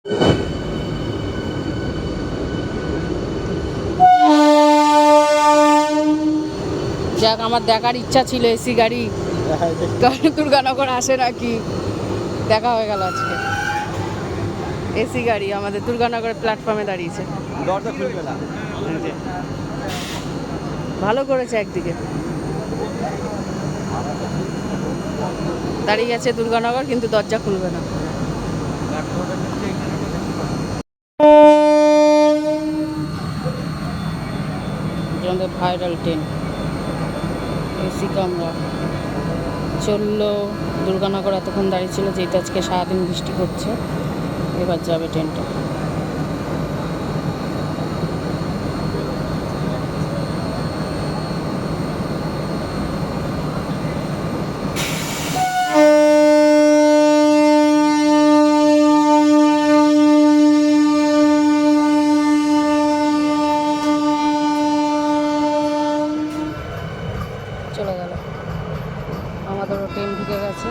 যাক, আমার দেখার ইচ্ছা ছিল এসি গাড়ি দুর্গানগর আসে নাকি, দেখা হয়ে গেল আজকে। এসি গাড়ি আমাদের দুর্গানগরের প্ল্যাটফর্মে দাঁড়িয়েছে। ভালো করেছে, একদিকে দাঁড়িয়ে গেছে দুর্গানগর, কিন্তু দরজা খুলবে না। আমাদের ভাইরাল ট্রেন এসি কামরা চললো দুর্গানগর। এতক্ষণ দাঁড়িয়ে ছিল, যেহেতু আজকে সারাদিন বৃষ্টি হচ্ছে, এবার যাবে ট্রেনটা। চলে গেল, আমাদেরও ট্রেন ঢুকে গেছে।